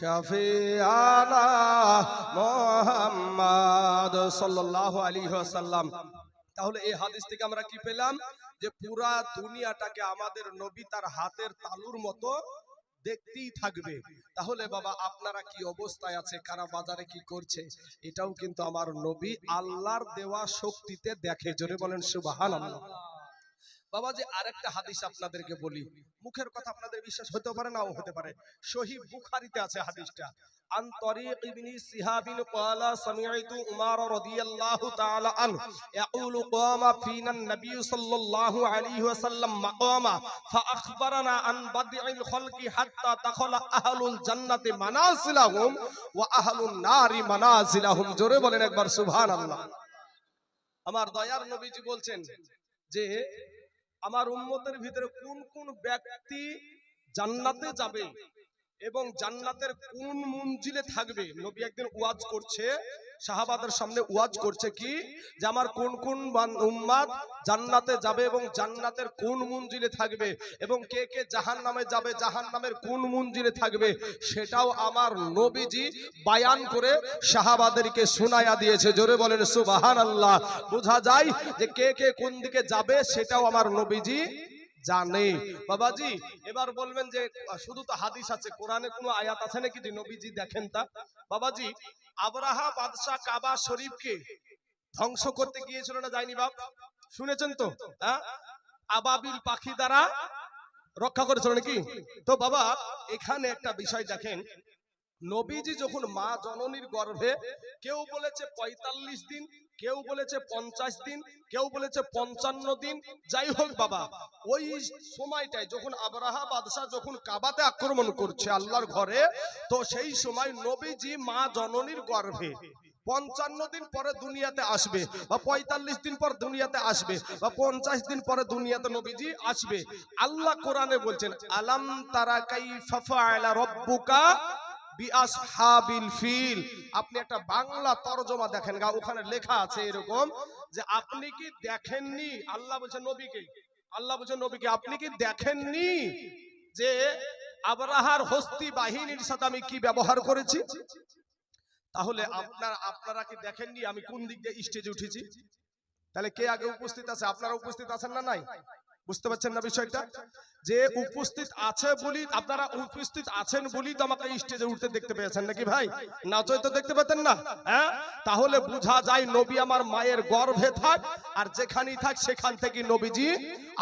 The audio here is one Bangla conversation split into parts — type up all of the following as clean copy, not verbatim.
শাফিআনা মুহাম্মদ সাল্লাল্লাহু আলাইহি ওয়াসাল্লাম। তাহলে এই হাদিস থেকে আমরা কি পেলাম? যে পুরা দুনিয়াটাকে আমাদের নবী তার হাতের তালুর মতো দেখতেই থাকবে। তাহলে বাবা আপনারা কি অবস্থায় আছে, কারা বাজারে কি করছে, এটাও কিন্তু আমার নবী আল্লাহর দেওয়া শক্তিতে দেখে। জোরে বলেন সুবহানাল্লাহ। বাবা যে আরেকটা হাদিস আপনাদেরকে বলি, মুখের কথা আপনাদের বিশ্বাস হতে পারে নাও হতে পারে, সহিহ বুখারীতে আছে হাদিসটা। আন তরিক ইবনে সিহাবিন ক্বালা সামি'তু উমর রাদিয়াল্লাহু তাআলা আনহু ইয়াকুলু কামা ফিনা নবী সাল্লাল্লাহু আলাইহি ওয়াসাল্লাম মাকামা ফাআখবারানা আন বাদইল খালকি হাত্তা দাখালা আহলুল জান্নাতি মানাজিলাহুম ওয়া আহলুন নারি মানাজিলাহুম। জোরে বলেন একবার সুবহানাল্লাহ। আমার দয়ার নবীজি বলছেন যে আমার উম্মতের ভিতরে কোন কোন ব্যক্তি জান্নাতে যাবে এবং জান্নাতের কোন মঞ্জিলে থাকবে। নবী একদিন ওয়াজ করছে, সাহাবাদের সামনে ওয়াজ করছে কি যে আমার কোন কোন উম্মত জান্নাতে যাবে এবং জান্নাতের কোন মঞ্জিলে থাকবে, এবং কে কে জাহান্নামে যাবে, জাহান্নামের কোন মঞ্জিলে থাকবে, সেটাও আমার নবীজি বায়ান করে সাহাবাদেরকে শোনায়া দিয়েছে। জোরে বলেন সুবহানাল্লাহ। বোঝা যায় যে কে কে কোন দিকে যাবে সেটাও আমার নবীজি জানে। বাবাজি এবার বলবেন যে শুধু তো হাদিস আছে, কোরআনে কোনো আয়াত আছে নাকি যে নবীজি দেখেন তা? বাবাজি আবরাহা বাদশা কাবা শরীফকে ধ্বংস করতে গিয়েছিল না, যায়নি বাপ? শুনেছেন তো? আবাবিল পাখি দ্বারা রক্ষা করেছিল নাকি? তো বাবা এখানে একটা বিষয় দেখেন, নবীজি যখন মা জননীর গর্ভে, কেউ বলেছে ৪৫ দিন, কেউ বলেছে ৫০ দিন, কেউ বলেছে ৫৫ দিন, যাই হোক বাবা ওই সময়টায় যখন আবরাহা বাদশা যখন কাবাতে আক্রমণ করছে আল্লাহর ঘরে, তো সেই সময় নবীজি মা জননীর গর্ভে ৫৫ দিন পরে দুনিয়াতে আসবে, বা ৪৫ দিন পর দুনিয়াতে আসবে, বা ৫০ দিন পরে দুনিয়াতে নবীজি আসবে। আল্লাহ কোরআনে বলছেন আলাম তারা কাইফা ফাআলা রাব্বুকা বিআসহাবিল ফিল। আপনি একটা বাংলা তরজমা দেখেন গা, ওখানে লেখা আছে এরকম যে আপনি কি দেখেননি, আল্লাহ বলছেন নবীকে, আল্লাহ বলছেন নবীকে আপনি কি দেখেননি যে আবরাহার হস্তি বাহিনীর সাথে আমি কি ব্যবহার করেছি? তাহলে আপনারা কি দেখেননি আমি কোন দিক দিয়ে স্টেজে উঠেছি? তাহলে কে আগে উপস্থিত আছে? আপনারা উপস্থিত আছেন না নাই? বুঝতে পারছেন না বিষয়টা? যে উপস্থিত আছে বলি, আপনারা উপস্থিত আছেন বলি তো আমাকে স্টেজে উঠতে দেখতে পেয়েছেন নাকি ভাই? না তো দেখতে পেতেন না। হ্যাঁ, তাহলে বোঝা যায় নবী আমার মায়ের গর্ভে থাক আর যেখানেই থাক সেখান থেকে নবীজি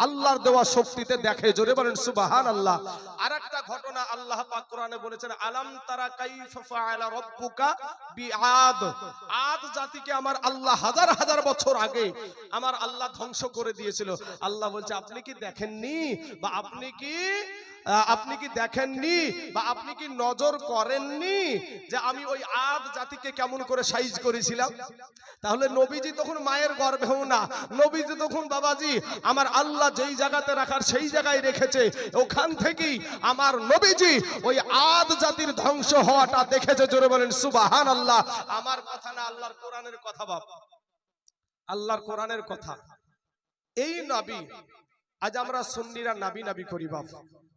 আল্লাহর দেওয়া শক্তিতে দেখে। জোরে বলেন সুবহানাল্লাহ। আরেকটা ঘটনা আল্লাহ পাক কোরআনে বলেছেন আলাম তারা কাইফা ফাআলা রাব্বুকা বিআদ। আদ জাতিকে আমার আল্লাহ হাজার হাজার বছর আগে আমার আল্লাহ ধ্বংস করে দিয়েছিল। আল্লাহ বলছে আপনি কি দেখেননি, বা আপনি কি দেখেননি, বা আপনি কি নজর করেননি যে আমি ওই আদ জাতিকে কেমন করে সাইজ করেছিলাম? তাহলে নবীজি তখন মায়ের গর্ভেও না, নবীজি তখন বাবাজি আমার আল্লাহ যেই জায়গাতে রাখার সেই জায়গায় রেখেছে, ওখান থেকেই আমার নবীজি ওই আদ জাতির ধ্বংস হওয়াটা দেখেছে। জোরে বলেন সুবহানাল্লাহ। আমার কথা না, আল্লাহর কোরআনের কথা বাপ, আল্লাহর কোরআনের কথা। এই নবী, আজ আমরা সুন্নিরা নাবি নাবি করি বাপ,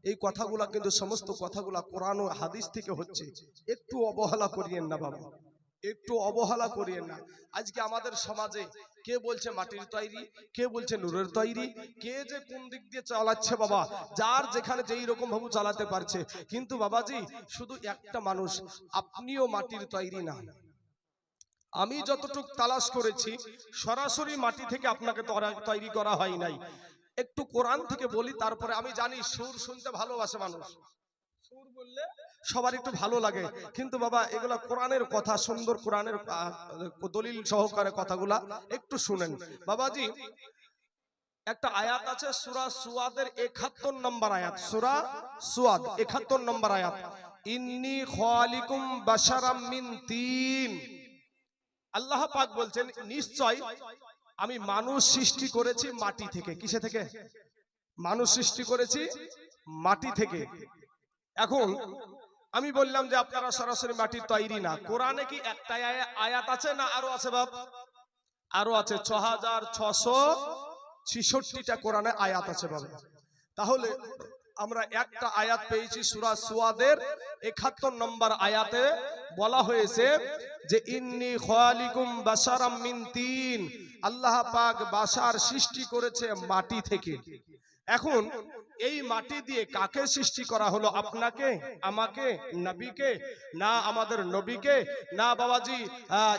এই কথাগুলা কিন্তু সমস্ত কথাগুলা কোরআন ও হাদিস থেকে হচ্ছে। একটু অবহেলা করিয়েন না বাবা, একটু অবহেলা করিয়েন না। আজকে আমাদের সমাজে কে বলছে মাটির তৈরি, কে বলছে নূরের তৈরি, কে যে কোন দিক দিয়ে চালাচ্ছে বাবা, যার যেখানে যেই রকম ভাবে চালাতে পারছে। কিন্তু বাবাজি শুধু একটা মানুষ, আপনিও মাটির তৈরি না। আমি যতটুকু তালাশ করেছি সরাসরি মাটি থেকে আপনাকে তৈরি করা হয় নাই। একটু কোরআন থেকে বলি, তারপরে আমি জানি সুর শুনতে ভালোবাসে মানুষ, সুর বললে সবার একটু ভালো লাগে, কিন্তু বাবা এগুলা কোরআনের কথা, সুন্দর কোরআনের দলিল সহকারে কথাগুলা একটু শুনেন বাবাজি। একটা আয়াত আছে সূরা সুয়াদের ৭১ নম্বর আয়াত, সূরা সুয়াদ ৭১ নম্বর আয়াত, ইন্নী খালিকুম বাশারাম মিন তিন। আল্লাহ পাক বলছেন নিশ্চয় আমি মানুষ সৃষ্টি করেছি মাটি থেকে। কিসে থেকে? মানুষ সৃষ্টি করেছি মাটি থেকে। এখন আমি বললাম যে আপনারা সরাসরি মাটির তৈরি না, কোরআনে কি একটা আয়াত আছে না আরো আছে বাপ? আরো আছে, ৬৬৬৬টা কোরআনে আয়াত আছে বাবা। তাহলে আমরা একটা আয়াত পেয়েছি সূরা সুয়াদের ৭১ নম্বর আয়াতে বলা হয়েছে যে ইন্নী খালিকুম বাশারাম মিন তিন, আল্লাহ পাক বাশার সৃষ্টি করেছে মাটি থেকে। এখন এই মাটি দিয়ে কাকে সৃষ্টি করা হলো? আপনাকে, আমাকে, নবীকে? না আমাদের নবীকে, না বাবাজি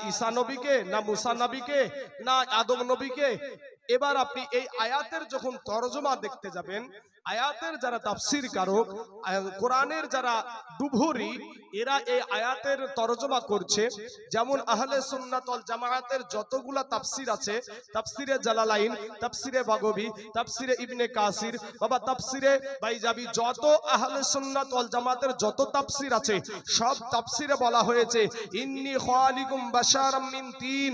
ঈসা নবীকে, না মুসা নবীকে, না আদম নবীকে? এবার আপনি এই আয়াতের যখন তরজমা দেখতে যাবেন, আয়াতের যারা তাফসীর কারক, কোরআনের যারা ডুভুরি, এরা এই আয়াতের তরজমা করছে। যেমন আহলে সুন্নাত ওয়াল জামায়াতের যতগুলা তাফসীর আছে, তাফসীরে জালালাইন, তাফসীরে বাগবী, তাফসীরে ইবনে কাসির, বাবা তাফসীরে বাইজাবি, যত আহলে সুন্নাত ওয়াল জামায়াতের যত তাফসীর আছে, সব তাফসীরে বলা হয়েছে ইন্নী খালিকুম বাশারাম মিন তিন,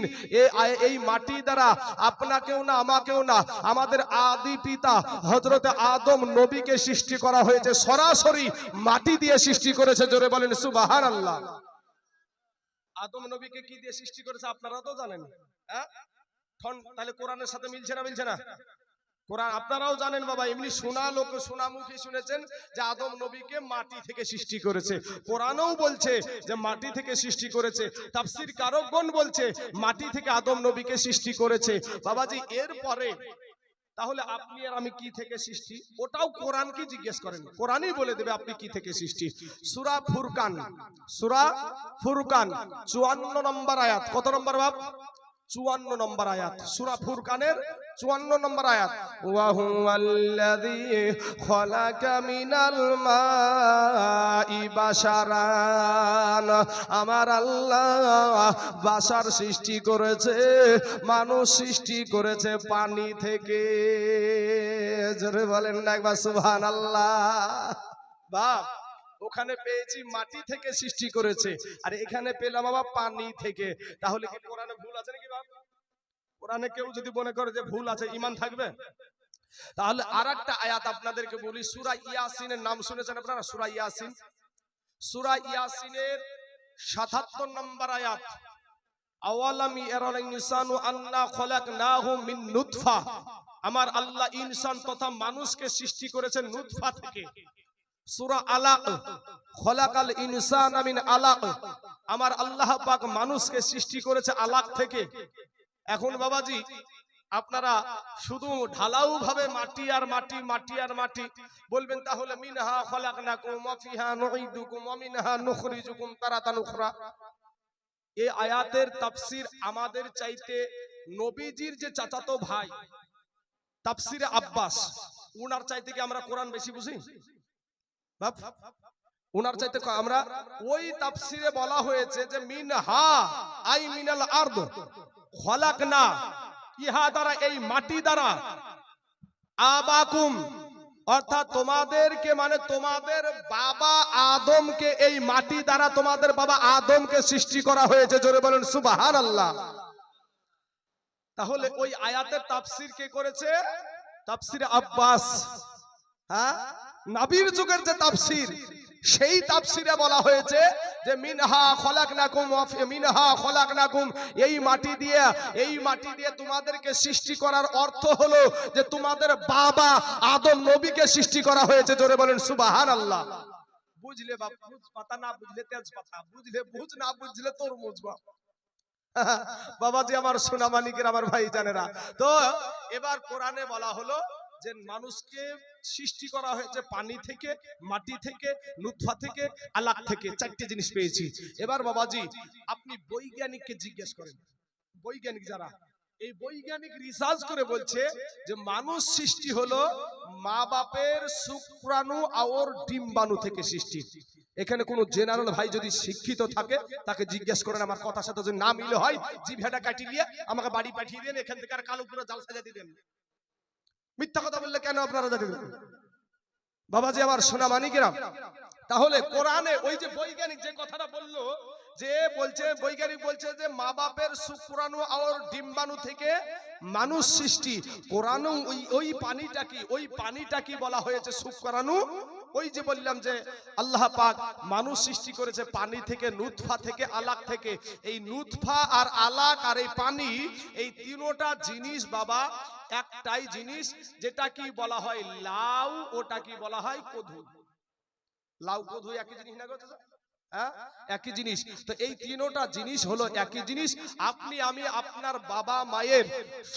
এই মাটি দ্বারা আপনাকেও না আমাকেও না, আমাদের আদি পিতা হযরত আদম নবীকে সৃষ্টি করা হয়েছে। সরাসরি মাটি দিয়ে সৃষ্টি করেছে। জোরে বলেন সুবহানাল্লাহ। আদম নবীকে কি দিয়ে সৃষ্টি করেছে আপনারা তো জানেন, হ্যাঁ? তাহলে কোরআনের সাথে মিলছে না? মিলছে না? কোরআন আপনারাও জানেন বাবা, এমনি শোনা লোক, শোনা মুখে শুনেছেন যে আদম নবীকে মাটি থেকে সৃষ্টি করেছে। কোরআনও বলছে যে মাটি থেকে সৃষ্টি করেছে, তাফসীর কারকগণ বলছে মাটি থেকে আদম নবীকে সৃষ্টি করেছে। বাবাজি এরপরে তাহলে আপনি আর আমি কি থেকে সৃষ্টি? ওটাও কোরআনকে জিজ্ঞেস করেন, কোরআনই বলে দেবে আপনি কি থেকে সৃষ্টি। সূরা ফুরকান, সূরা ফুরকান ৫৪ নম্বর আয়াত। কত নম্বর বাপ? ৫৪ নম্বর আয়াত, সূরা ফুরকানের ৫৪ নম্বর আয়াত। ওয়া হুয়াল্লাযী খালাকা মিনাল মাই বাশারান, আমার আল্লাহ বাশার সৃষ্টি করেছে, মানুষ সৃষ্টি করেছে পানি থেকে। জোরে বলেন না একবার সুবহানাল্লাহ। বাপ ওখানে পেয়েছি মাটি থেকে সৃষ্টি করেছে, আর এখানে পেলাম বাবা পানি থেকে। তাহলে কি কোরআনে ভুল আছে নাকি বাপ? কোরআনে কেউ যদি মনে করে যে ভুল আছে, ঈমান থাকবে? তাহলে আরেকটা আয়াত আপনাদেরকে বলি। সূরা ইয়াসিনের নাম শুনেছেন আপনারা? সূরা ইয়াসিন, সূরা ইয়াসিনের ৭৭ নম্বর আয়াত। আওয়ালাম ইয়ারাল ইনসানু আন্না খলাকনাহু মিন নুতফা, আমার আল্লাহ ইনসান তথা মানুষকে সৃষ্টি করেছেন নুতফা থেকে। সূরা আলাক, খলাকাল ইনসানা মিন আলাক, আমার আল্লাহ পাক মানুষকে সৃষ্টি করেছে আলাক থেকে। এখন বাবাজি আপনারা শুধু ঢালাও ভাবে মাটি আর মাটি, মাটি আর মাটি বলবেন, তাহলে মিনহা খলাকনাকুম ওয়া ফিহা নুঈদুকুম ওয়া মিনহা নুখরিজুকুম তারাতান উখরা। এই আয়াতের তাফসীর আমাদের চাইতে নবীজির যে চাচাতো ভাই তাফসীরে আব্বাস, উনার চাইতে কি আমরা কোরআন বেশি বুঝি বাপ? উনার চাইতে আমরা ওই তাফসীরে বলা হয়েছে যে মিনহা আই মিনাল আরদ খলাকনা, ইহা দ্বারা এই মাটি দ্বারা, আবাকুম অর্থাৎ তোমাদেরকে, মানে তোমাদের বাবা আদমকে এই মাটি দ্বারা তোমাদের বাবা আদমকে সৃষ্টি করা হয়েছে। জোরে বলেন সুবহানাল্লাহ। তাহলে ওই আয়াতের তাফসীর কে করেছে? তাফসীরে আব্বাস। হ্যাঁ, নবীর যুগের যে তাফসীর, সেই তাফসীরে বলা হয়েছে যে মিনহা খলাকনাকুম ওয়া মিনহা খলাকনাকুম, এই মাটি দিয়ে তোমাদেরকে সৃষ্টি করার অর্থ হলো যে তোমাদের বাবা আদম নবীকে সৃষ্টি করা হয়েছে। জোরে বলেন সুবহানাল্লাহ। বুঝলে বাপ? বুঝ পাতা, না বুঝলে তেজ পাতা, বুঝলে বুঝ, না বুঝলে তরমুজ বাপ। বাবাজি আমার সোনা মানিকের, আমার ভাই জানেরা। তো এবার কোরআনে বলা হলো যে মানুষকে সৃষ্টি করা হয়েছে পানি থেকে, মাটি থেকে, নুতফা থেকে, আলাক থেকে। চারটি জিনিস পেয়েছি। এবার বাবাজি আপনি বৈজ্ঞানিককে জিজ্ঞেস করেন, বৈজ্ঞানিক যারা, এই বৈজ্ঞানিক রিসার্চ করে বলছে যে মানুষ সৃষ্টি হলো মা বাপের শুক্রাণু আর ডিম্বাণু থেকে সৃষ্টি। এখানে কোন জেনারেল ভাই যদি শিক্ষিত থাকে তাকে জিজ্ঞেস করেন, আমার কথার সাথে যদি না মিলে হয় জিভেটা কাটিয়ে দিয়ে আমাকে বাড়ি পাঠিয়ে দেন, এখান থেকে আর কালো পুরো জাল সাজাতে দেন। মিথ্যা কথা বললে কেন আপনারা জানেন বাবাজি আমার সোনা মানিকেরা? তাহলে কোরআনে ওই যে বৈজ্ঞানিক যে কথাটা বললো, যে বলছে বৈজ্ঞানিক বলছে যে মা বাপের শুক্রাণু আর ডিম্বাণু থেকে মানুষ সৃষ্টি। কোরআন ওই পানিটা কি বলা হয়েছে? শুক্রাণু ওই যে বললাম যে আল্লাহ পাক মানুষ সৃষ্টি করেছে পানি থেকে, নুতফা থেকে, আলাক থেকে। এই নুতফা আর আলাক আর এই পানি, এই তিনোটা জিনিস বাবা একটাই জিনিস, যেটা কি বলা হয় লাউ, ওটা কি বলা হয় কধু। লাউ কধু একই জিনিস না গো? হ্যাঁ, একই জিনিস। তো এই তিনোটা জিনিস হলো একই জিনিস। আপনি আমি আপনার বাবা মায়ের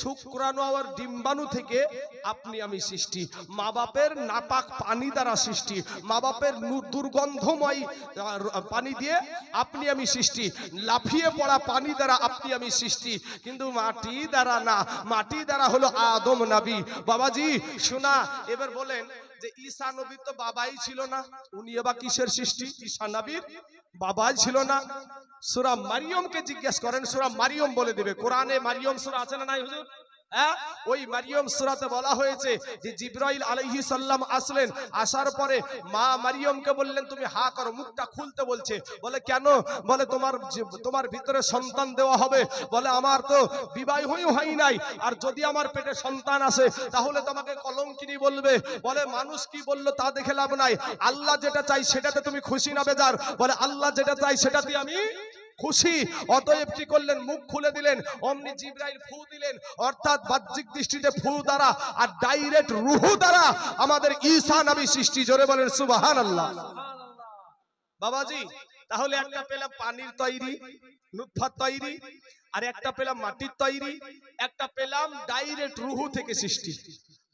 শুক্রাণু আর ডিম্বাণু থেকে আপনি আমি সৃষ্টি। মা বাপের নাপাক পানি দ্বারা সৃষ্টি, মা বাপের দুর্গন্ধময় পানি দিয়ে আপনি আমি সৃষ্টি, লাফিয়ে পড়া পানি দ্বারা আপনি আমি সৃষ্টি, কিন্তু মাটি দ্বারা না। মাটি দ্বারা হলো আদম নবী। বাবাজি শোনা, এবার বলেন যে ঈসা নবী তো বাবাই ছিল না, উনি এবার কিসের সৃষ্টি? ঈসা নবীর বাবাই ছিল না। সূরা মারিয়মকে জিজ্ঞেস করেন, সূরা মারিয়ম বলে দেবে। কোরআনে মারিয়ম সূরা আছে না নাই হুজুর? হ্যাঁ, ওই মারিয়ম সূরাতে বলা হয়েছে যে জিবরাইল আলাইহিস সালাম আসলেন, আসার পরে মা মারিয়মকে বললেন তুমি হা করো, মুখটা খুলতে বলছে। বলে কেন? বলে তোমার ভিতরে সন্তান দেওয়া হবে। বলে আমার তো বিবাহ হয় নাই, আর যদি আমার পেটে সন্তান আসে তাহলে তোমাকে কলঙ্কিনী বলবে। বলে মানুষ কি বললো তা দেখে লাভ নাই, আল্লাহ যেটা চাই সেটাতে তুমি খুশি না বেজার? বলে আল্লাহ যেটা চাই সেটাতে আমি খুশি। অতএব কি করলেন? মুখ খুলে দিলেন, অমনি জিবরাইল ফু দিলেন, অর্থাৎ বাহ্যিক দৃষ্টিতে ফু দ্বারা আর ডাইরেক্ট রূহ দ্বারা আমাদের ঈসা নবী সৃষ্টি। জোরে বলেন সুবহানাল্লাহ। বাবাজি তাহলে একটা পেলাম পানির তৈরি, নুতফার তৈরি, আর একটা পেলাম মাটির তৈরি, একটা পেলাম ডাইরেক্ট রূহ থেকে সৃষ্টি।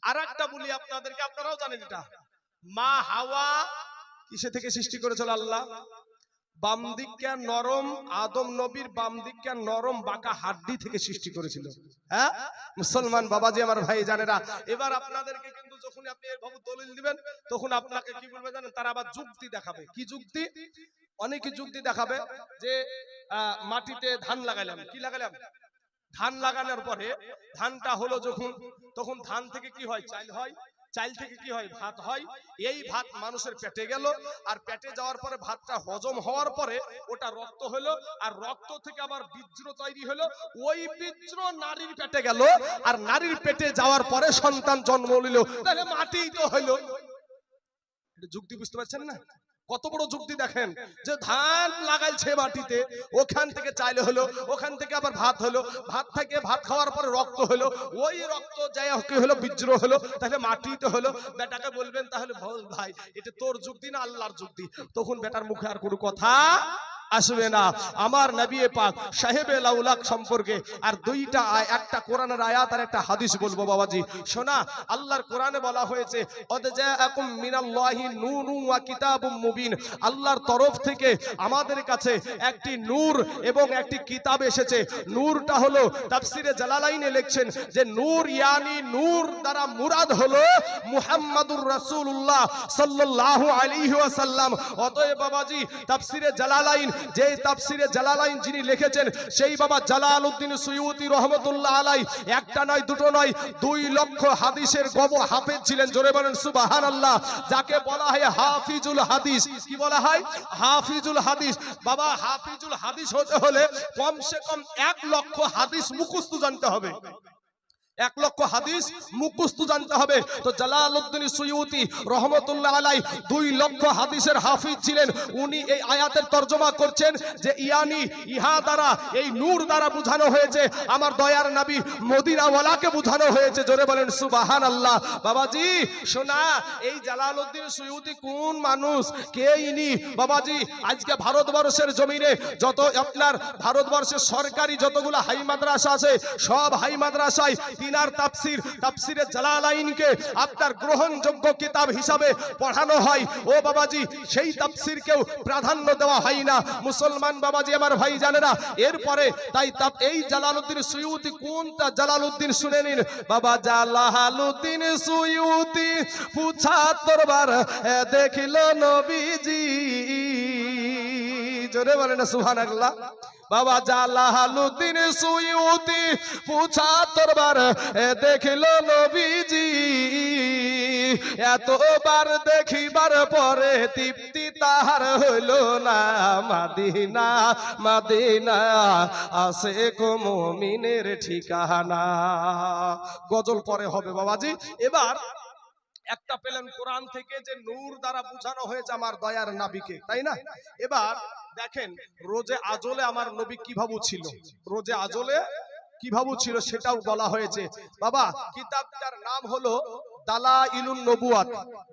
আর একটা বলি আপনাদেরকে, আপনারাও জানেন এটা, মা হাওয়া কিসে থেকে সৃষ্টি করেছিল আল্লাহ? বাম দিকটা নরম, আদম নবীর বাম দিকটা নরম বাঁকা হাড্ডি থেকে সৃষ্টি করেছিল। হ্যাঁ মুসলমান বাবাজি আমার ভাই জানেরা, এবার আপনাদেরকে কিন্তু যখন আপনি এভাবে দলিল দিবেন তখন আপনাকে কি বলবে জানেন? তারা আবার যুক্তি দেখাবে। কি যুক্তি? অনেকে যুক্তি দেখাবে যে মাটিতে ধান লাগাইলাম, কি লাগাইলাম? ধান লাগানোর পরে ধানটা হলো যখন, তখন ধান থেকে কি হয়? চাল হয়, চাল থেকে কি হয়? ভাত হয়। এই ভাত মানুষের পেটে গেল, আর পেটে যাওয়ার পরে ভাতটা হজম হওয়ার পরে ওটা রক্ত হলো, আর রক্ত থেকে আবার বীর্য তৈরি হলো। ওই বীর্য নারীর পেটে গেল, আর নারীর পেটে যাওয়ার পরে সন্তান জন্ম নিল। তাহলে মাটিই তো হলো। যুক্তি বুঝতে পারছেন না? কত বড় যুক্তি দেখেন, যে ধান লাগাইছে মাটিতে, ওখান থেকে চাল হলো, ওখান থেকে আবার ভাত হলো, ভাত থেকে ভাত খাওয়ার পরে রক্ত হলো, ওই রক্ত যাই কি হলো? বীর্য হলো। তাহলে মাটি তো হলো। বেটাকে বলবেন তাহলে ভাই এটা তোর যুক্তি না আল্লাহর যুক্তি? তখন বেটার মুখে আর কোনো কথা আসবে না। আমার নবী পাক সাহেবে লাউলাক সম্পর্কে আর দুইটা একটা কোরআনের আয়াত আর একটা হাদিস বলবো বাবাজি শোনা। আল্লাহর কোরআনে বলা হয়েছে অদজাআকুম মিনাল্লাহি নূরুন ওয়া কিতাবুম মুবিন, আল্লাহর তরফ থেকে আমাদের কাছে একটি নূর এবং একটি কিতাব এসেছে। নূরটা হলো তাফসিরে জালালাইনে লিখছেন যে নূর ইয়ানি নূর দ্বারা মুরাদ হলো মুহাম্মাদুর রাসূলুল্লাহ সাল্লাল্লাহু আলাইহি ওয়াসাল্লাম। অতএব বাবাজি তাফসিরে জালালাইন, যে তাফসিরে জালালাইন যিনি লিখেছেন সেই বাবা জালালউদ্দিন সুয়ুতি রহমাতুল্লাহ আলাই, একটা নয় দুটো নয় 2 লক্ষ হাদিসের হাফেজ ছিলেন। জোরে বলেন সুবহানাল্লাহ। যাকে বলা হয় হাফিজুল হাদিস। কি বলা হয়? হাফিজুল হাদিস। বাবা হাফিজুল হাদিস হতে হলে কমসে কম 1 লক্ষ হাদিস মুখস্থ জানতে হবে। 1 লক্ষ হাদিস মুখস্থ জানতে হবে। তো জালালউদ্দিন সুয়ুতি রহমাতুল্লাহ আলাই 2 লক্ষ হাদিসের হাফিজ ছিলেন। উনি এই আয়াতের তরজমা করছেন যে ইয়ানি ইহা দ্বারা, এই নূর দ্বারা বোঝানো হয়েছে আমার দয়ার নবী মদিনাওয়ালাকে বোঝানো হয়েছে। জোরে বলেন সুবহানাল্লাহ। বাবাজি শোনা, এই জালালউদ্দিন সুয়ুতি কোন মানুষ? কে ইনি? বাবাজি আজকে ভারতবর্ষের জমিনে যত আপনার ভারতবর্ষের সরকারি যতগুলো হাই মাদ্রাসা আছে, সব হাই মাদ্রাসায় তিনার তাফসিরে জালালাইনকে আপনার গ্রহণযোগ্য কিতাব হিসাবে পড়ানো হয়। ও বাবাজি সেই তাফসিরকেও প্রাধান্য দেওয়া হয় না। মুসলমান বাবাজি আমার ভাই জানেরা, এরপরে তাই এই জালালউদ্দিন সুয়ুতি কোন জালালউদ্দিন শুনে নিন। বাবা জালালউদ্দিন সুয়ুতি 75 বার দেখিল নবীজি। জোরে বলেন সুবহানাল্লাহ। বাবা জালালউদ্দিন সুয়ুতি 75 বার দেখিল নবীজি। এতবার দেখিবার পরে তৃপ্তি তাহার হইল না। মদিনা মদিনা আশিক মুমিনের ঠিকানা। গজল পরে হবে বাবাজি। এবার একটা পেলেন কোরআন থেকে যে নূর দ্বারা বোঝানো হয়েছে আমার দয়ার নবীকে, তাই না? এবার দেখেন রোজে আজলে আমার নবী কিভাবে ছিল, রোজে আজলে কিভাবে ছিল সেটাও বলা হয়েছে। বাবা কিতাবটার নাম হলো দালাইলুন নবুয়াত।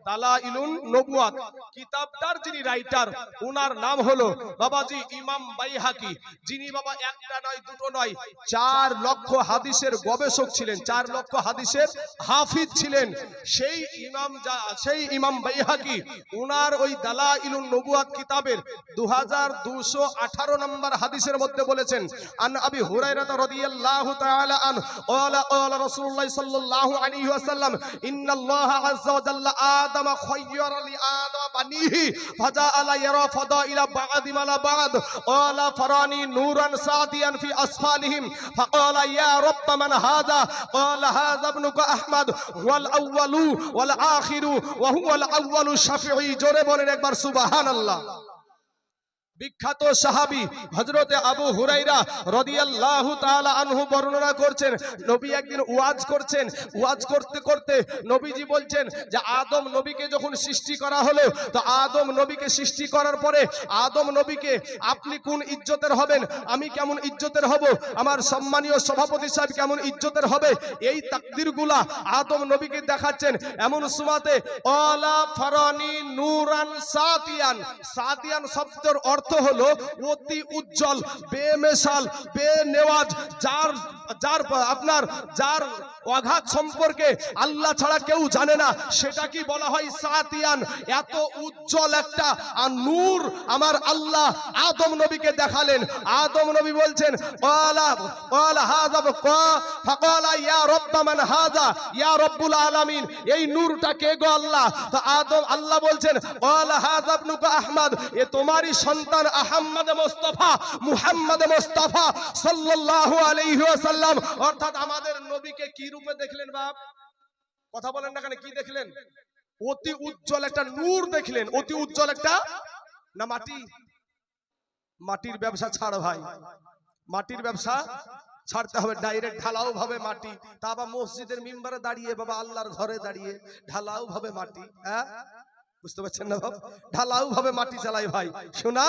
দালাইলুন নবুয়াত কিতাবটার যিনি রাইটার ওনার নাম হলো বাবাজি ইমাম বাইহাকি, যিনি বাবা একটা নয় দুটো নয় 4 লক্ষ হাদিসের গবেষক ছিলেন, 4 লক্ষ হাদিসের হাফিজ ছিলেন। সেই ইমাম বাইহাকি ওনার ওই দালাইলুন নবুয়াত কিতাবের 2218 নম্বর হাদিসের মধ্যে বলেছেন, আন আবি হুরায়রা রাদিয়াল্লাহু তাআলা আন ক্বালা ক্বালা রাসূলুল্লাহ সাল্লাল্লাহু আলাইহি ওয়াসাল্লাম ইন্নাল্লাহা আযজা ওয়া জাল্লা আদামা খায়্যারা লি আদাম বানিহি ফাজাআলা ইয়ারা ফাদাইলা বা'দি মালা বা'দ ক্বালা ফারানি নূরান সাদিয়ান ফি আসফালিহিম ফাকালা ইয়া রাব্ব মান হাযা ক্বালা হাযা ইবনুকা আহমদ ওয়াল আউয়ালু ওয়াল আখিরু ওয়া হুয়াল আউয়ালু শাফিঈ। জোরে বলেন একবার সুবহানাল্লাহ। বিখ্যাত সাহাবী হযরতে আবু হুরায়রা রাদিয়াল্লাহু তাআলা আনহু বর্ণনা করছেন, নবী একদিন ওয়াজ করছেন, ওয়াজ করতে করতে নবীজি বলছেন যে আদম নবীকে যখন সৃষ্টি করা হলো, তো আদম নবীকে সৃষ্টি করার পরে আদম নবীকে আপনি কোন ইজ্জতের হবেন, আমি কেমন ইজ্জতের হব, আমার সম্মানীয় সভাপতি সাহেব কেমন ইজ্জতের হবে, এই তাকদীরগুলা আদম নবীকে দেখাচ্ছেন। এমন সুমাতে আলা ফারানি নূরান সাতিয়ান, সাতিয়ান শব্দের অর্থ হলো অতি উজ্জ্বল, বেমেসাল, বেনেওয়াজ, যার অগাধ সম্পর্কে আল্লাহ ছাড়া কেউ জানে না, সেটা কি বলা হয় সাতিয়ান। এত উজ্জ্বল একটা নূর আমার আল্লাহ আদম নবীকে দেখালেন। আদম নবী বলছেন ক্বালা হাযা ফাকালা ইয়া রাব্ব মান হাযা ইয়া রাব্বুল আলামিন, এই নূরটা কে গো আল্লাহ? তো আল্লাহ বলছেন ক্বালা হাযা ইবনুকা আহমদ, এ তোমারই সন্তান আহমদ মুস্তাফা মুহাম্মদ মুস্তাফা সাল্লাল্লাহু আলাইহি ওয়াসাল্লাম। অর্থাৎ আমাদের নবীকে কি রূপে দেখলেন বাপ? কথা বলেন না কেন, কি দেখলেন? অতি উজ্জ্বল একটা নূর দেখলেন। অতি উজ্জ্বল একটা না মাটি? মাটির ব্যবসা ছাড় ভাই, মাটির ব্যবসা ছাড়তে হবে। ডাইরেক্ট ঢালাও ভাবে মাটি, তা আবার মসজিদের মিম্বারে দাঁড়িয়ে বাবা আল্লাহর ঘরে দাঁড়িয়ে ঢালাও ভাবে মাটি, হ্যাঁ বুঝতে পারছেন না বাবা? ঢালাও ভাবে মাটি চালাই ভাই। শোনা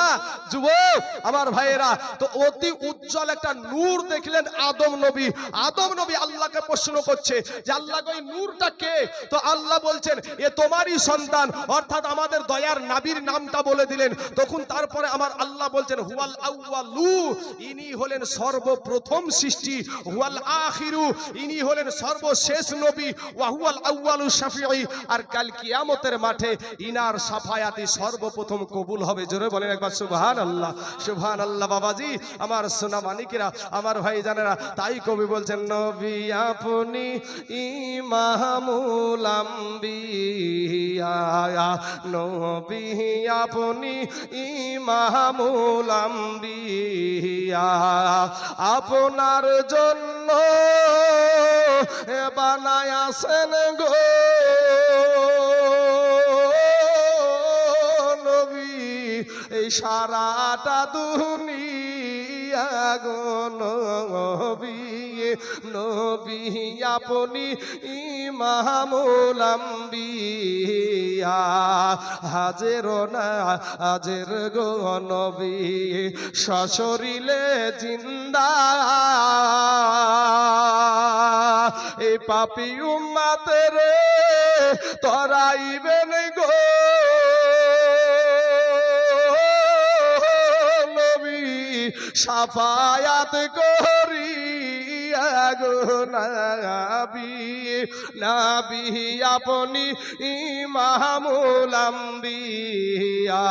যুবক আমার ভাইয়েরা, তো অতি উজ্জ্বল একটা নূর দেখলেন আদম নবী। আদম নবী আল্লাহকে প্রশ্ন করছে যে আল্লাহ ওই নূরটা কে? তো আল্লাহ বলছেন এ তোমারই সন্তান, অর্থাৎ আমাদের দয়ার নবীর নামটা বলে দিলেন। তখন তারপরে আমার আল্লাহ বলছেন হুয়াল আউয়ালু, ইনি হলেন সর্বপ্রথম সৃষ্টি, হুয়াল আখিরু, ইনি হলেন সর্বশেষ নবী, ওয়া হুয়াল আউয়ালু শাফিঈ, আর কাল কিয়ামতের মাঠে ইনার সাফায়াতি সর্বপ্রথম কবুল হবে। জোরে বলেন একবার সুবহানাল্লাহ, সুবহানাল্লাহ। বাবাজি আমার সোনা মানিকেরা, আমার ভাই জানেরা, তাই কবি বলছেন নবী আপনি ইমামুল আম্বিয়া, নবী আপনি ইমামুল আম্বিয়া, আপনার জন্য বানায়াছেন গো এই সারাটা দুনিয়া গো নবী, নবী আপনি ইমামুল আম্বিয়া, হাজের না হাজের গো নবী, সশরীরে জিন্দা এই পাপী উম্মতের তরাইবেন গো সাফায়াত করিয়া গো নবী, নবী আপনি ইমামুল আম্বিয়া।